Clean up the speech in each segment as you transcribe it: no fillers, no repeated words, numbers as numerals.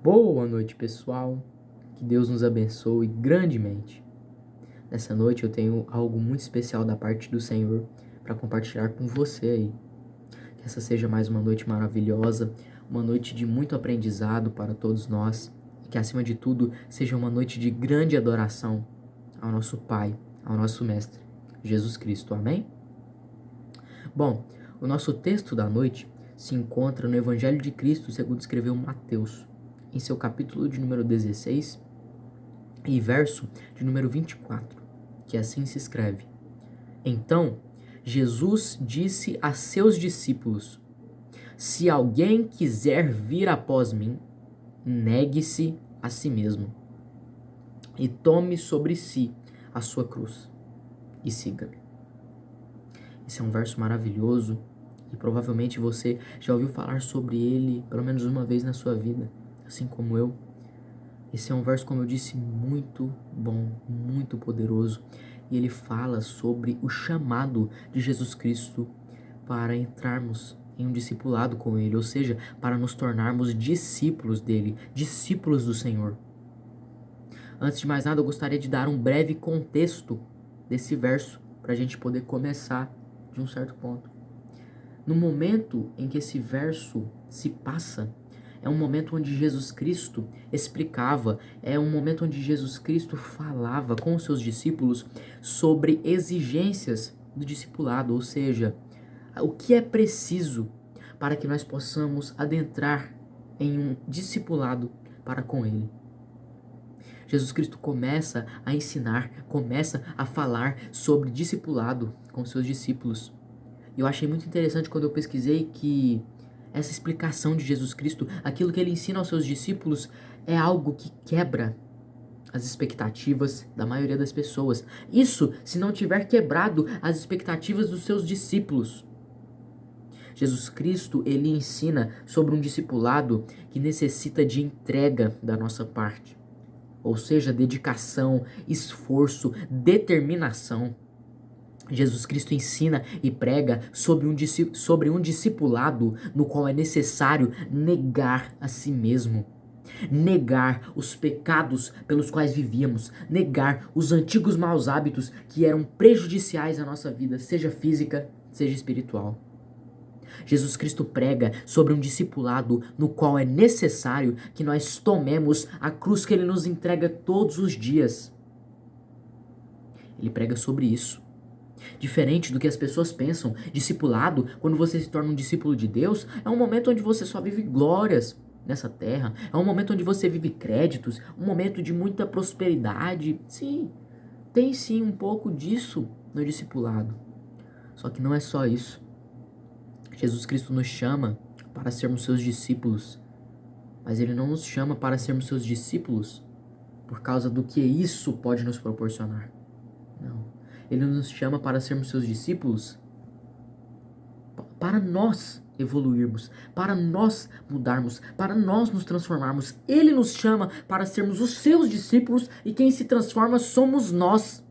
Boa noite, pessoal. Que Deus nos abençoe grandemente. Nessa noite eu tenho algo muito especial da parte do Senhor para compartilhar com você aí. Que essa seja mais uma noite maravilhosa, uma noite de muito aprendizado para todos nós e que, acima de tudo, seja uma noite de grande adoração ao nosso Pai, ao nosso Mestre, Jesus Cristo. Amém? Bom, o nosso texto da noite se encontra no Evangelho de Cristo segundo escreveu Mateus, em seu capítulo de número 16 e verso de número 24, que assim se escreve: Então, Jesus disse a seus discípulos: Se alguém quiser vir após mim, negue-se a si mesmo e tome sobre si a sua cruz e siga-me. Esse é um verso maravilhoso e provavelmente você já ouviu falar sobre ele pelo menos uma vez na sua vida, assim como eu. Esse é um verso, como eu disse, muito bom, muito poderoso. E ele fala sobre o chamado de Jesus Cristo para entrarmos em um discipulado com ele, ou seja, para nos tornarmos discípulos dele, discípulos do Senhor. Antes de mais nada, eu gostaria de dar um breve contexto desse verso para a gente poder começar de um certo ponto. No momento em que esse verso se passa, é um momento onde Jesus Cristo explicava, é um momento onde Jesus Cristo falava com os seus discípulos sobre exigências do discipulado, ou seja, o que é preciso para que nós possamos adentrar em um discipulado para com Ele. Jesus Cristo começa a ensinar, começa a falar sobre discipulado com seus discípulos. E eu achei muito interessante quando eu pesquisei que essa explicação de Jesus Cristo, aquilo que ele ensina aos seus discípulos, é algo que quebra as expectativas da maioria das pessoas. Isso se não tiver quebrado as expectativas dos seus discípulos. Jesus Cristo, ele ensina sobre um discipulado que necessita de entrega da nossa parte. Ou seja, dedicação, esforço, determinação. Jesus Cristo ensina e prega sobre um discipulado no qual é necessário negar a si mesmo. Negar os pecados pelos quais vivíamos. Negar os antigos maus hábitos que eram prejudiciais à nossa vida, seja física, seja espiritual. Jesus Cristo prega sobre um discipulado no qual é necessário que nós tomemos a cruz que Ele nos entrega todos os dias. Ele prega sobre isso. Diferente do que as pessoas pensam, discipulado, quando você se torna um discípulo de Deus, é um momento onde você só vive glórias nessa terra, é um momento onde você vive créditos, um momento de muita prosperidade. Sim, tem sim um pouco disso no discipulado. Só que não é só isso. Jesus Cristo nos chama para sermos seus discípulos, mas Ele não nos chama para sermos seus discípulos por causa do que isso pode nos proporcionar. Não. Ele nos chama para sermos seus discípulos para nós evoluirmos, para nós mudarmos, para nós nos transformarmos. Ele nos chama para sermos os seus discípulos e quem se transforma somos nós.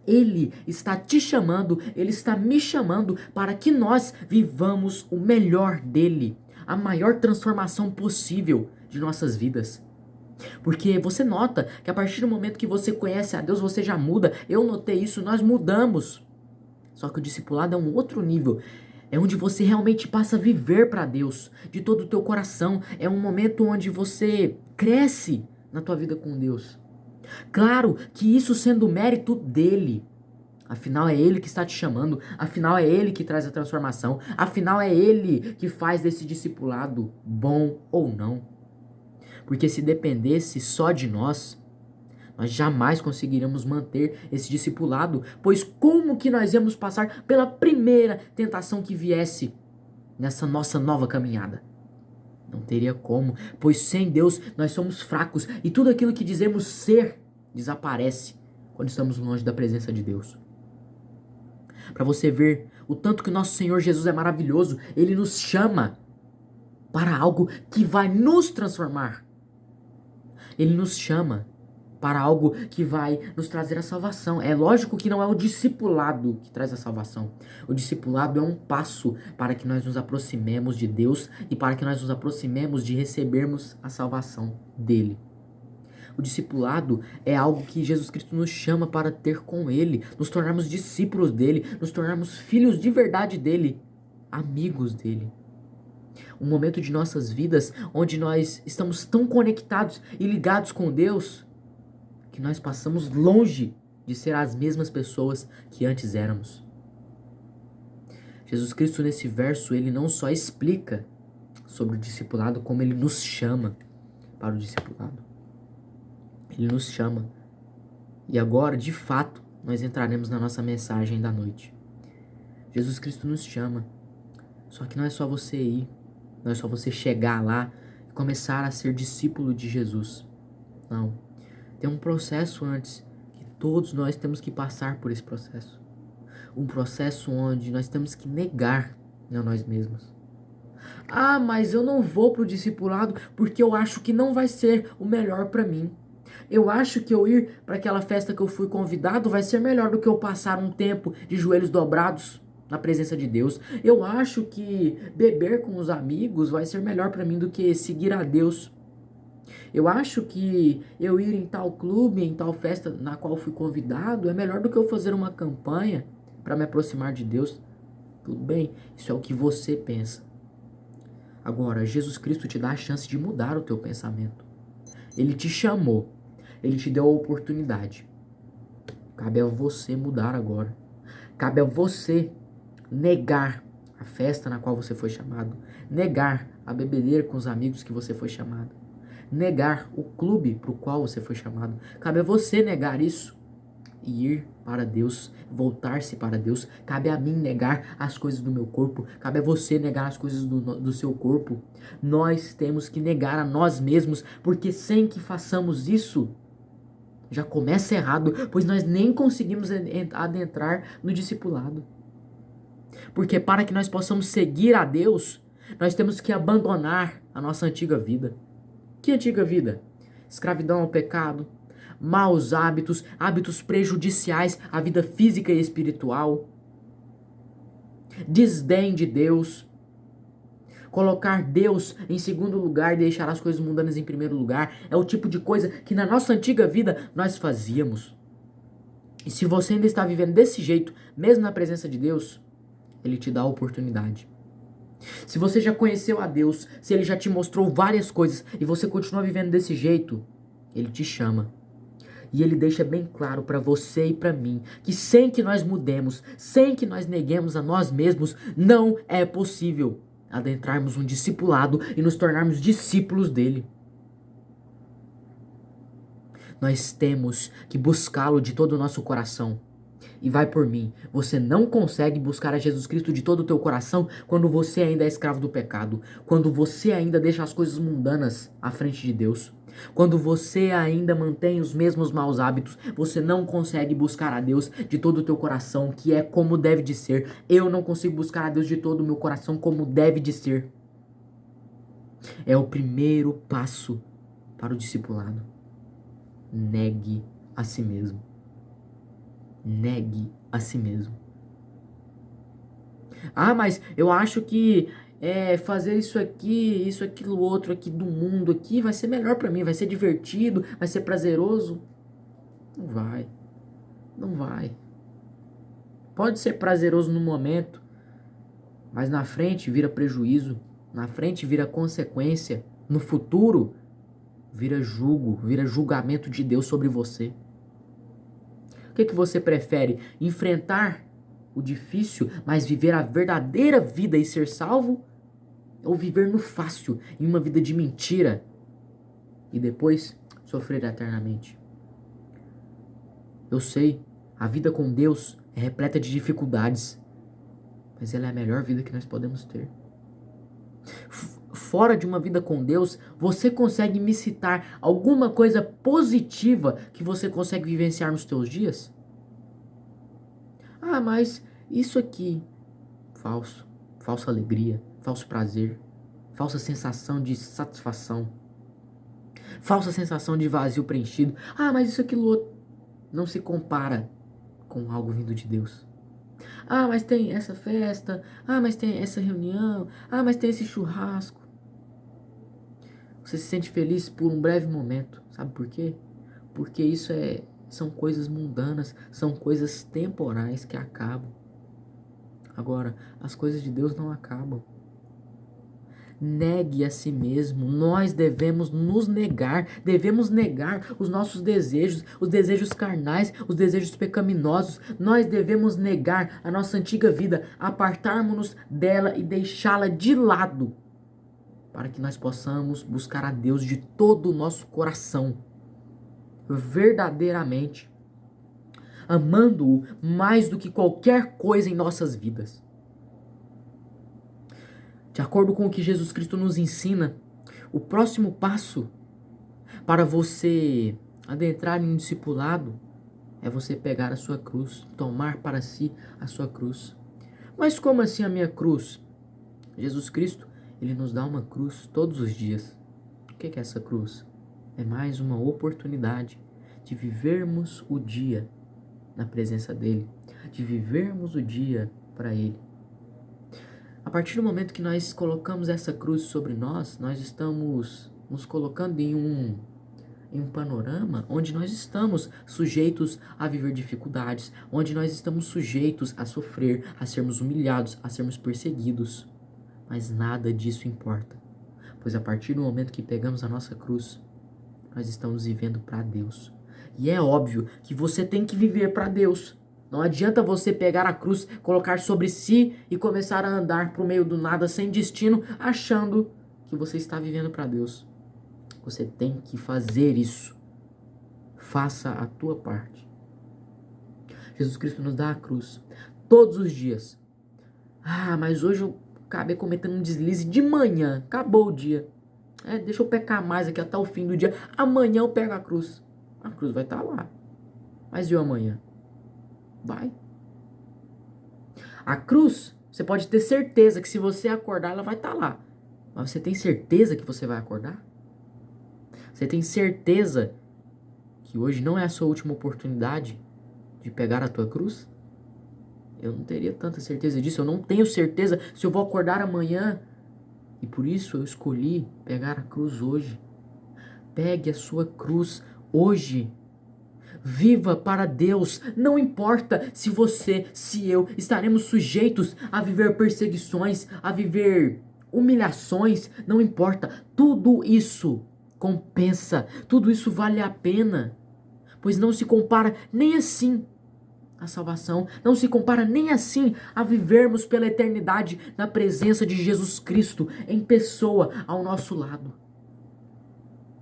Ele está te chamando, Ele está me chamando para que nós vivamos o melhor dele, a maior transformação possível de nossas vidas. Porque você nota que a partir do momento que você conhece a Deus, você já muda. Eu notei isso, nós mudamos. Só que o discipulado é um outro nível. É onde você realmente passa a viver para Deus, de todo o teu coração. É um momento onde você cresce na tua vida com Deus. Claro que isso sendo mérito dele. Afinal é Ele que está te chamando, afinal é Ele que traz a transformação, afinal é Ele que faz desse discipulado bom ou não. Porque se dependesse só de nós jamais conseguiríamos manter esse discipulado, pois como que nós íamos passar pela primeira tentação que viesse nessa nossa nova caminhada? Não teria como, pois sem Deus nós somos fracos e tudo aquilo que dizemos ser desaparece quando estamos longe da presença de Deus. Para você ver o tanto que o nosso Senhor Jesus é maravilhoso, Ele nos chama para algo que vai nos transformar. Ele nos chama para algo que vai nos trazer a salvação. É lógico que não é o discipulado que traz a salvação. O discipulado é um passo para que nós nos aproximemos de Deus e para que nós nos aproximemos de recebermos a salvação dele. O discipulado é algo que Jesus Cristo nos chama para ter com ele, nos tornarmos discípulos dele, nos tornarmos filhos de verdade dele, amigos dele. Um momento de nossas vidas onde nós estamos tão conectados e ligados com Deus que nós passamos longe de ser as mesmas pessoas que antes éramos. Jesus Cristo, nesse verso, ele não só explica sobre o discipulado, como ele nos chama para o discipulado. Ele nos chama. E agora, de fato, nós entraremos na nossa mensagem da noite. Jesus Cristo nos chama. Só que não é só você ir. Não é só você chegar lá e começar a ser discípulo de Jesus. Não. Tem um processo antes que todos nós temos que passar por esse processo. Um processo onde nós temos que negar a nós mesmos. Ah, mas eu não vou pro discipulado porque eu acho que não vai ser o melhor para mim. Eu acho que eu ir para aquela festa que eu fui convidado vai ser melhor do que eu passar um tempo de joelhos dobrados na presença de Deus. Eu acho que beber com os amigos vai ser melhor para mim do que seguir a Deus. Eu acho que eu ir em tal clube, em tal festa na qual fui convidado é melhor do que eu fazer uma campanha para me aproximar de Deus. Tudo bem, isso é o que você pensa. Agora, Jesus Cristo te dá a chance de mudar o teu pensamento. Ele te chamou. Ele te deu a oportunidade. Cabe a você mudar agora. Cabe a você negar a festa na qual você foi chamado. Negar a bebedeira com os amigos que você foi chamado. Negar o clube para o qual você foi chamado. Cabe a você negar isso e ir para Deus, voltar-se para Deus. Cabe a mim negar as coisas do meu corpo. Cabe a você negar as coisas do seu corpo. Nós temos que negar a nós mesmos, porque sem que façamos isso, já começa errado, pois nós nem conseguimos adentrar no discipulado. Porque para que nós possamos seguir a Deus, nós temos que abandonar a nossa antiga vida. Que antiga vida? Escravidão ao pecado, maus hábitos, hábitos prejudiciais à vida física e espiritual, desdém de Deus, colocar Deus em segundo lugar e deixar as coisas mundanas em primeiro lugar. É o tipo de coisa que na nossa antiga vida nós fazíamos. E se você ainda está vivendo desse jeito, mesmo na presença de Deus, Ele te dá a oportunidade. Se você já conheceu a Deus, se Ele já te mostrou várias coisas e você continua vivendo desse jeito, Ele te chama. E Ele deixa bem claro para você e para mim que sem que nós mudemos, sem que nós neguemos a nós mesmos, não é possível adentrarmos um discipulado e nos tornarmos discípulos dele. Nós temos que buscá-lo de todo o nosso coração. E vai por mim, você não consegue buscar a Jesus Cristo de todo o teu coração quando você ainda é escravo do pecado, quando você ainda deixa as coisas mundanas à frente de Deus, quando você ainda mantém os mesmos maus hábitos. Você não consegue buscar a Deus de todo o teu coração, que é como deve de ser. Eu não consigo buscar a Deus de todo o meu coração como deve de ser. É o primeiro passo para o discipulado. Negue a si mesmo. Negue a si mesmo. Ah, mas eu acho que fazer isso aqui, isso, aquilo, outro aqui do mundo aqui vai ser melhor pra mim, vai ser divertido, vai ser prazeroso. Não vai. Não vai. Pode ser prazeroso no momento, mas na frente vira prejuízo, na frente vira consequência, no futuro vira julgamento de Deus sobre você. O que você prefere? Enfrentar o difícil, mas viver a verdadeira vida e ser salvo? Ou viver no fácil, em uma vida de mentira, e depois sofrer eternamente? Eu sei, a vida com Deus é repleta de dificuldades, mas ela é a melhor vida que nós podemos ter. Fora de uma vida com Deus, você consegue me citar alguma coisa positiva que você consegue vivenciar nos teus dias? Ah, mas isso aqui, falso. Falsa alegria, falso prazer, falsa sensação de satisfação. Falsa sensação de vazio preenchido. Ah, mas isso, aquilo, outro. Não se compara com algo vindo de Deus. Ah, mas tem essa festa. Ah, mas tem essa reunião. Ah, mas tem esse churrasco. Você se sente feliz por um breve momento. Sabe por quê? Porque são coisas mundanas, são coisas temporais que acabam. Agora, as coisas de Deus não acabam. Negue a si mesmo. Nós devemos nos negar, devemos negar os nossos desejos, os desejos carnais, os desejos pecaminosos. Nós devemos negar a nossa antiga vida, apartarmos-nos dela e deixá-la de lado, para que nós possamos buscar a Deus de todo o nosso coração, verdadeiramente, amando-o mais do que qualquer coisa em nossas vidas. De acordo com o que Jesus Cristo nos ensina, o próximo passo para você adentrar em um discipulado é você pegar a sua cruz, tomar para si a sua cruz. Mas como assim a minha cruz? Jesus Cristo, ele nos dá uma cruz todos os dias. O que é essa cruz? É mais uma oportunidade de vivermos o dia na presença dele, de vivermos o dia para ele. A partir do momento que nós colocamos essa cruz sobre nós, nós estamos nos colocando em um panorama onde nós estamos sujeitos a viver dificuldades, onde nós estamos sujeitos a sofrer, a sermos humilhados, a sermos perseguidos. Mas nada disso importa, pois a partir do momento que pegamos a nossa cruz, nós estamos vivendo para Deus. E é óbvio que você tem que viver para Deus. Não adianta você pegar a cruz, colocar sobre si e começar a andar pro meio do nada sem destino, achando que você está vivendo para Deus. Você tem que fazer isso. Faça a tua parte. Jesus Cristo nos dá a cruz todos os dias. Ah, mas hoje eu acabei cometendo um deslize de manhã. Acabou o dia. Deixa eu pecar mais aqui até o fim do dia. Amanhã eu pego a cruz. A cruz vai estar lá. Mas e o amanhã? Vai. A cruz, você pode ter certeza que se você acordar, ela vai estar lá. Mas você tem certeza que você vai acordar? Você tem certeza que hoje não é a sua última oportunidade de pegar a tua cruz? Eu não teria tanta certeza disso. Eu não tenho certeza se eu vou acordar amanhã. E por isso eu escolhi pegar a cruz hoje. Pegue a sua cruz hoje. Viva para Deus. Não importa se você, se eu estaremos sujeitos a viver perseguições, a viver humilhações. Não importa. Tudo isso compensa. Tudo isso vale a pena. Pois não se compara nem assim a salvação. Não se compara nem assim a vivermos pela eternidade na presença de Jesus Cristo em pessoa ao nosso lado.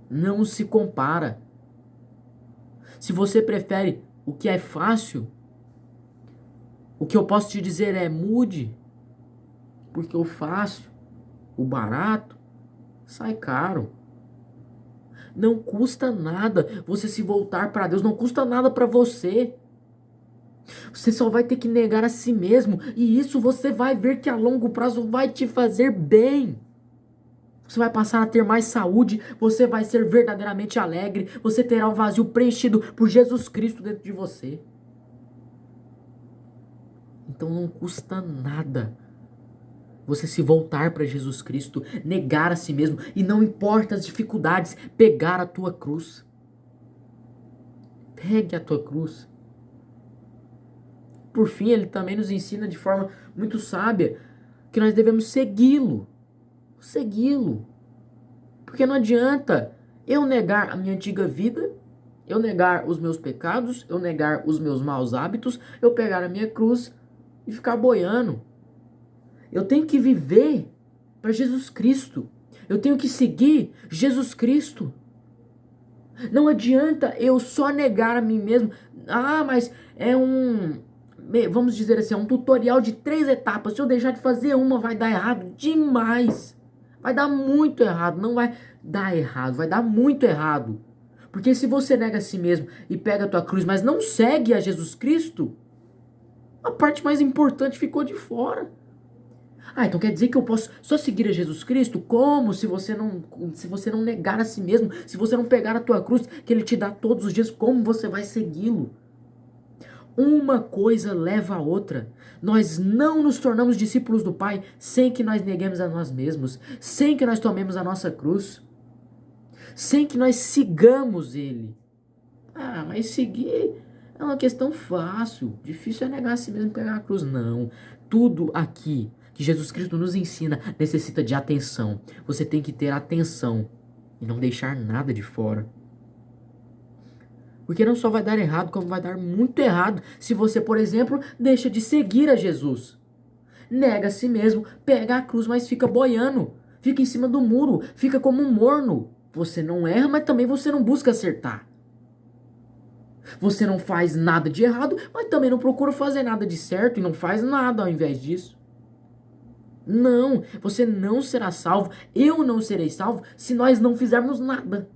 Não se compara. Se você prefere o que é fácil, o que eu posso te dizer é mude, porque o fácil, o barato, sai caro. Não custa nada você se voltar para Deus, não custa nada para você. Você só vai ter que negar a si mesmo, e isso você vai ver que a longo prazo vai te fazer bem. Você vai passar a ter mais saúde, você vai ser verdadeiramente alegre, você terá um vazio preenchido por Jesus Cristo dentro de você. Então não custa nada você se voltar para Jesus Cristo, negar a si mesmo, e não importa as dificuldades, pegar a tua cruz. Pegue a tua cruz. Por fim, ele também nos ensina de forma muito sábia que nós devemos segui-lo. Segui-lo. Porque não adianta eu negar a minha antiga vida, eu negar os meus pecados, eu negar os meus maus hábitos, eu pegar a minha cruz e ficar boiando. Eu tenho que viver para Jesus Cristo. Eu tenho que seguir Jesus Cristo. Não adianta eu só negar a mim mesmo. Ah, mas é vamos dizer assim, é um tutorial de 3 etapas. Se eu deixar de fazer uma, vai dar errado demais. Vai dar muito errado. Não vai dar errado, vai dar muito errado. Porque se você nega a si mesmo e pega a tua cruz, mas não segue a Jesus Cristo, a parte mais importante ficou de fora. Ah, então quer dizer que eu posso só seguir a Jesus Cristo? Como? Se você não negar a si mesmo, se você não pegar a tua cruz que ele te dá todos os dias, como você vai segui-lo? Uma coisa leva a outra. Nós não nos tornamos discípulos do Pai sem que nós neguemos a nós mesmos, sem que nós tomemos a nossa cruz, sem que nós sigamos ele. Ah, mas seguir é uma questão fácil. Difícil é negar a si mesmo e pegar a cruz. Não. Tudo aqui que Jesus Cristo nos ensina necessita de atenção. Você tem que ter atenção e não deixar nada de fora. Porque não só vai dar errado, como vai dar muito errado se você, por exemplo, deixa de seguir a Jesus. Nega a si mesmo, pega a cruz, mas fica boiando. Fica em cima do muro, fica como um morno. Você não erra, mas também você não busca acertar. Você não faz nada de errado, mas também não procura fazer nada de certo e não faz nada ao invés disso. Não, você não será salvo, eu não serei salvo se nós não fizermos nada.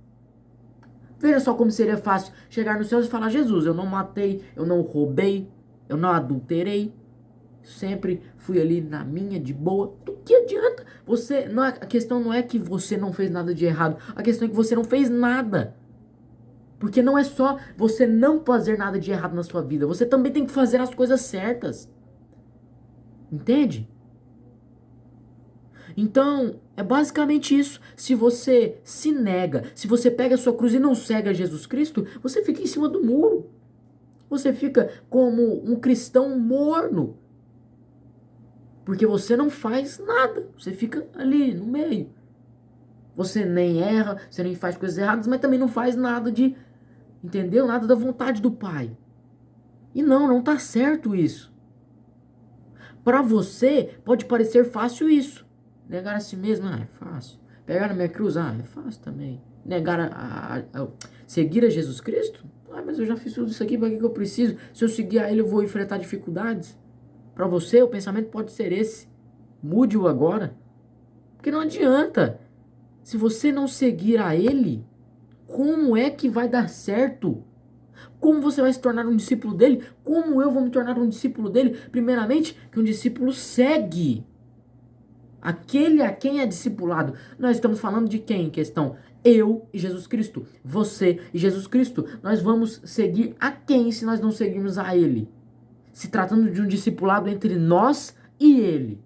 Veja só como seria fácil chegar nos céus e falar: Jesus, eu não matei, eu não roubei, eu não adulterei, sempre fui ali na minha, de boa. Do que adianta? A questão não é que você não fez nada de errado, a questão é que você não fez nada. Porque não é só você não fazer nada de errado na sua vida, você também tem que fazer as coisas certas. Entende? Então, é basicamente isso. Se você se nega, se você pega a sua cruz e não segue a Jesus Cristo, você fica em cima do muro. Você fica como um cristão morno. Porque você não faz nada. Você fica ali no meio. Você nem erra, você nem faz coisas erradas, mas também não faz nada de, entendeu? Nada da vontade do Pai. E não tá certo isso. Para você, pode parecer fácil isso. Negar a si mesmo, é fácil. Pegar na minha cruz, é fácil também. Seguir a Jesus Cristo? Mas eu já fiz tudo isso aqui, para que eu preciso? Se eu seguir a Ele, eu vou enfrentar dificuldades. Para você, o pensamento pode ser esse. Mude-o agora. Porque não adianta. Se você não seguir a Ele, como é que vai dar certo? Como você vai se tornar um discípulo dele? Como eu vou me tornar um discípulo dele? Primeiramente, que um discípulo segue aquele a quem é discipulado. Nós estamos falando de quem em questão? Eu e Jesus Cristo. Você e Jesus Cristo. Nós vamos seguir a quem se nós não seguirmos a Ele? Se tratando de um discipulado entre nós e Ele.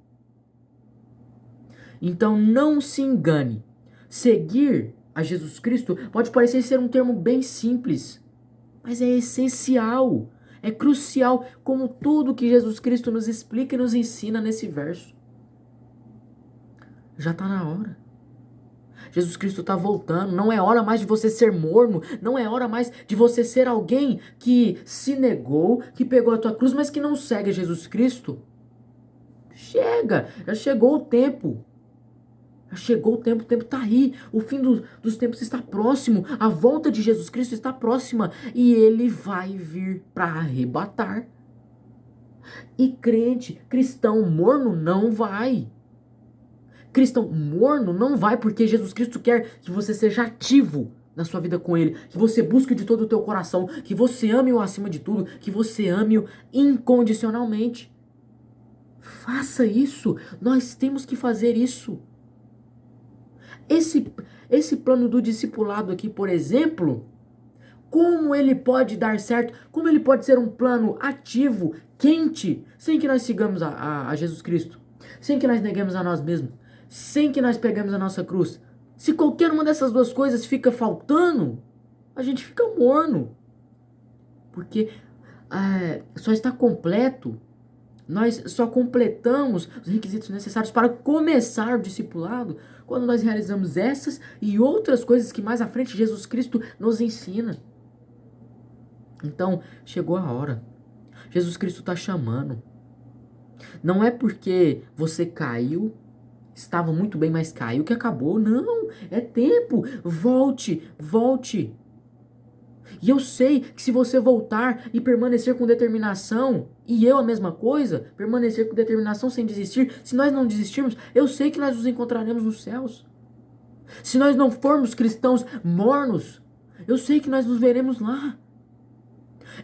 Então não se engane. Seguir a Jesus Cristo pode parecer ser um termo bem simples, mas é essencial, é crucial, como tudo que Jesus Cristo nos explica e nos ensina nesse verso. Já está na hora. Jesus Cristo está voltando. Não é hora mais de você ser morno. Não é hora mais de você ser alguém que se negou, que pegou a tua cruz, mas que não segue Jesus Cristo. Chega, já chegou o tempo. Já chegou o tempo está aí. O fim dos tempos está próximo. A volta de Jesus Cristo está próxima. E Ele vai vir para arrebatar. E crente, cristão morno não vai. Cristão morno não vai, porque Jesus Cristo quer que você seja ativo na sua vida com Ele, que você busque de todo o teu coração, que você ame-o acima de tudo, que você ame-o incondicionalmente. Faça isso, nós temos que fazer isso. Esse plano do discipulado aqui, por exemplo, como ele pode dar certo, como ele pode ser um plano ativo, quente, sem que nós sigamos a Jesus Cristo, sem que nós neguemos a nós mesmos, sem que nós peguemos a nossa cruz. Se qualquer uma dessas duas coisas fica faltando, a gente fica morno. Porque só está completo, nós só completamos os requisitos necessários para começar o discipulado quando nós realizamos essas e outras coisas que mais à frente Jesus Cristo nos ensina. Então, chegou a hora. Jesus Cristo está chamando. Não é porque você caiu, estava muito bem, mas caiu que acabou. Não, é tempo. Volte, volte. E eu sei que se você voltar e permanecer com determinação, e eu a mesma coisa, permanecer com determinação sem desistir, se nós não desistirmos, eu sei que nós nos encontraremos nos céus. Se nós não formos cristãos mornos, eu sei que nós nos veremos lá.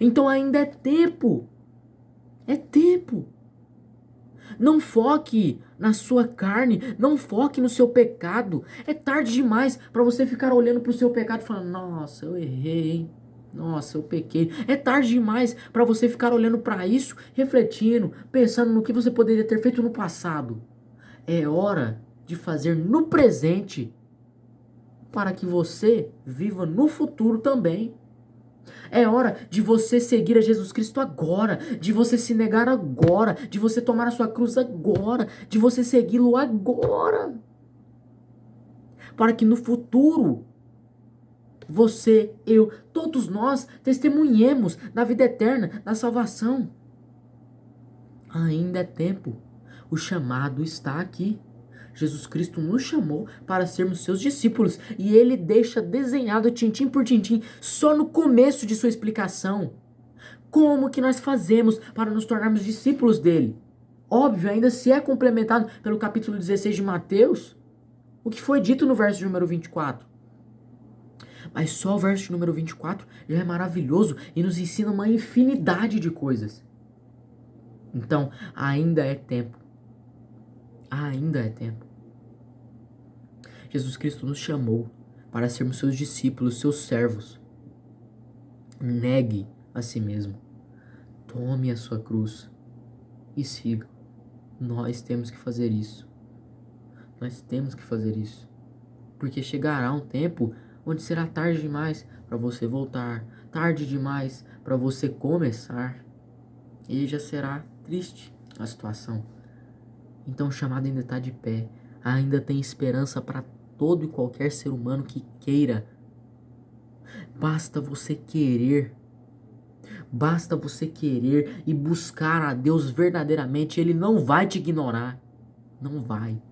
Então ainda é tempo. É tempo. Não foque na sua carne, não foque no seu pecado. É tarde demais para você ficar olhando para o seu pecado e falando: nossa, eu errei, hein? Nossa, eu pequei. É tarde demais para você ficar olhando para isso, refletindo, pensando no que você poderia ter feito no passado. É hora de fazer no presente para que você viva no futuro também. É hora de você seguir a Jesus Cristo agora, de você se negar agora, de você tomar a sua cruz agora, de você segui-lo agora. Para que no futuro, você, eu, todos nós testemunhemos da vida eterna, da salvação. Ainda é tempo. O chamado está aqui. Jesus Cristo nos chamou para sermos seus discípulos e ele deixa desenhado tintim por tintim só no começo de sua explicação. Como que nós fazemos para nos tornarmos discípulos dele? Óbvio, ainda se é complementado pelo capítulo 16 de Mateus, o que foi dito no verso de número 24. Mas só o verso de número 24 já é maravilhoso e nos ensina uma infinidade de coisas. Então, ainda é tempo. Ainda é tempo. Jesus Cristo nos chamou para sermos seus discípulos, seus servos. Negue a si mesmo. Tome a sua cruz e siga. Nós temos que fazer isso. Nós temos que fazer isso. Porque chegará um tempo onde será tarde demais para você voltar, tarde demais para você começar. E já será triste a situação. Então o chamado ainda está de pé. Ainda tem esperança para todo e qualquer ser humano que queira. Basta você querer. Basta você querer e buscar a Deus verdadeiramente. Ele não vai te ignorar. Não vai.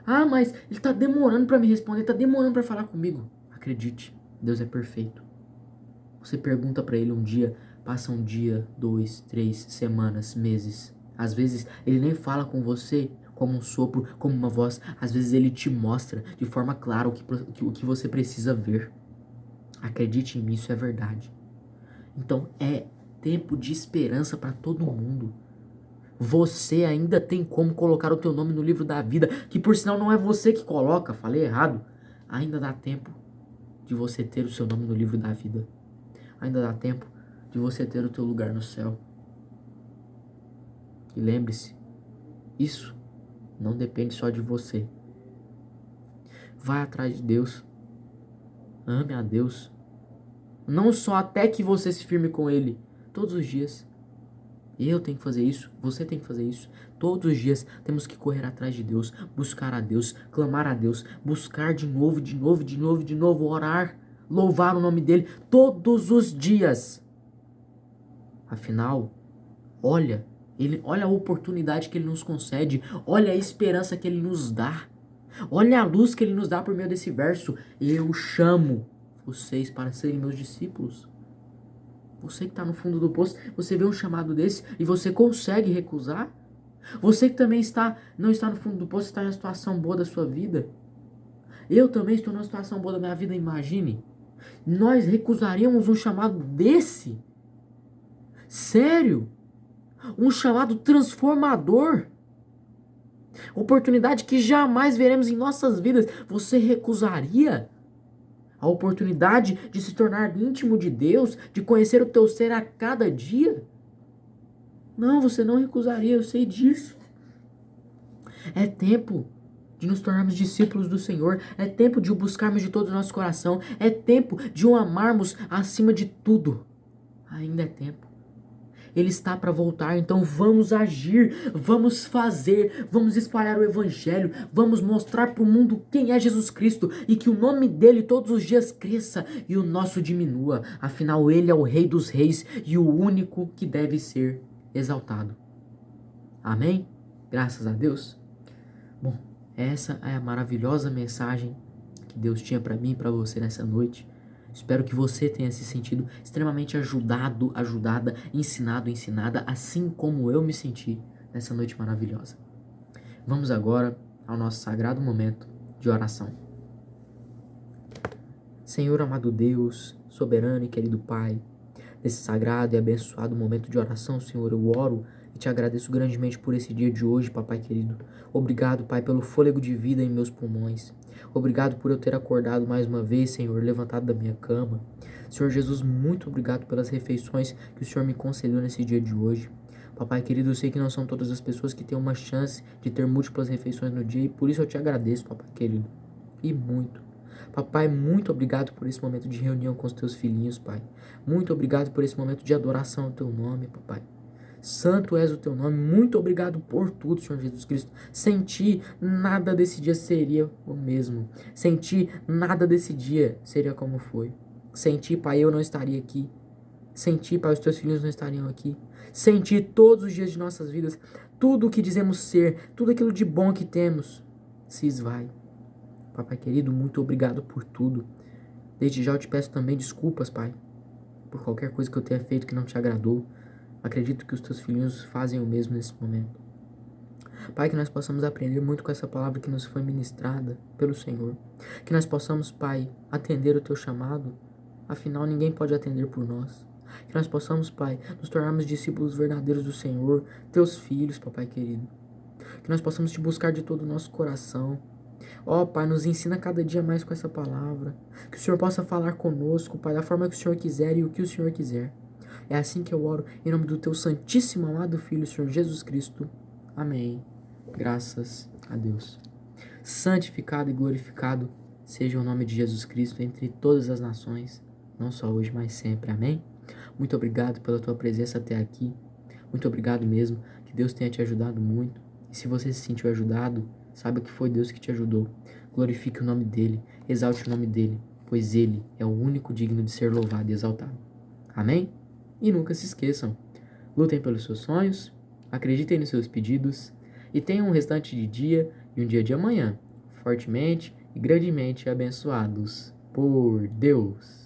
Ah, mas ele está demorando para me responder. Está demorando para falar comigo. Acredite, Deus é perfeito. Você pergunta para ele um dia, passa um dia, 2, 3 semanas, meses. Às vezes ele nem fala com você como um sopro, como uma voz. Às vezes ele te mostra de forma clara o que você precisa ver. Acredite em mim, isso é verdade. Então é tempo de esperança para todo mundo. Você ainda tem como colocar o teu nome no livro da vida, que por sinal não é você que coloca, falei errado. Ainda dá tempo de você ter o seu nome no livro da vida. Ainda dá tempo de você ter o teu lugar no céu. E lembre-se, isso não depende só de você. Vai atrás de Deus. Ame a Deus. Não só até que você se firme com Ele. Todos os dias. Eu tenho que fazer isso. Você tem que fazer isso. Todos os dias temos que correr atrás de Deus. Buscar a Deus. Clamar a Deus. Buscar de novo, de novo, de novo, de novo. Orar. Louvar o nome dEle. Todos os dias. Afinal, olha a oportunidade que Ele nos concede. Olha a esperança que Ele nos dá. Olha a luz que Ele nos dá por meio desse verso. Eu chamo vocês para serem meus discípulos. Você que está no fundo do poço, você vê um chamado desse e você consegue recusar? Você que também não está no fundo do poço, está em uma situação boa da sua vida. Eu também estou numa situação boa da minha vida, imagine. Nós recusaríamos um chamado desse? Sério? Um chamado transformador? Oportunidade que jamais veremos em nossas vidas. Você recusaria a oportunidade de se tornar íntimo de Deus, de conhecer o teu ser a cada dia? Não, você não recusaria, eu sei disso. É tempo de nos tornarmos discípulos do Senhor. É tempo de o buscarmos de todo o nosso coração. É tempo de o amarmos acima de tudo. Ainda é tempo. Ele está para voltar, então vamos agir, vamos fazer, vamos espalhar o evangelho, vamos mostrar para o mundo quem é Jesus Cristo e que o nome dele todos os dias cresça e o nosso diminua. Afinal, ele é o Rei dos Reis e o único que deve ser exaltado. Amém? Graças a Deus. Bom, essa é a maravilhosa mensagem que Deus tinha para mim e para você nessa noite. Espero que você tenha se sentido extremamente ajudado, ajudada, ensinado, ensinada, assim como eu me senti nessa noite maravilhosa. Vamos agora ao nosso sagrado momento de oração. Senhor amado Deus, soberano e querido Pai, nesse sagrado e abençoado momento de oração, Senhor, eu oro e te agradeço grandemente por esse dia de hoje, papai querido. Obrigado, Pai, pelo fôlego de vida em meus pulmões. Obrigado por eu ter acordado mais uma vez, Senhor, levantado da minha cama. Senhor Jesus, muito obrigado pelas refeições que o Senhor me concedeu nesse dia de hoje. Papai querido, eu sei que não são todas as pessoas que têm uma chance de ter múltiplas refeições no dia, e por isso eu te agradeço, papai querido. E muito. Papai, muito obrigado por esse momento de reunião com os teus filhinhos, Pai. Muito obrigado por esse momento de adoração ao teu nome, papai. Santo és o teu nome. Muito obrigado por tudo, Senhor Jesus Cristo. Sem ti, nada desse dia seria o mesmo. Sem ti, nada desse dia seria como foi. Sem ti, Pai, eu não estaria aqui. Sem ti, Pai, os teus filhos não estariam aqui. Sem ti, todos os dias de nossas vidas, tudo o que dizemos ser, tudo aquilo de bom que temos, se esvai. Papai querido, muito obrigado por tudo. Desde já eu te peço também desculpas, Pai, por qualquer coisa que eu tenha feito que não te agradou. Acredito que os teus filhinhos fazem o mesmo nesse momento. Pai, que nós possamos aprender muito com essa palavra que nos foi ministrada pelo Senhor. Que nós possamos, Pai, atender o teu chamado. Afinal, ninguém pode atender por nós. Que nós possamos, Pai, nos tornarmos discípulos verdadeiros do Senhor, teus filhos, papai querido. Que nós possamos te buscar de todo o nosso coração. Ó, Pai, nos ensina cada dia mais com essa palavra. Que o Senhor possa falar conosco, Pai, da forma que o Senhor quiser e o que o Senhor quiser. É assim que eu oro, em nome do teu santíssimo amado Filho, Senhor Jesus Cristo. Amém. Graças a Deus. Santificado e glorificado seja o nome de Jesus Cristo entre todas as nações, não só hoje, mas sempre. Amém. Muito obrigado pela tua presença até aqui. Muito obrigado mesmo. Que Deus tenha te ajudado muito. E se você se sentiu ajudado, saiba que foi Deus que te ajudou. Glorifique o nome dele, exalte o nome dele, pois ele é o único digno de ser louvado e exaltado. Amém? E nunca se esqueçam, lutem pelos seus sonhos, acreditem nos seus pedidos e tenham um restante de dia e um dia de amanhã, fortemente e grandemente abençoados por Deus.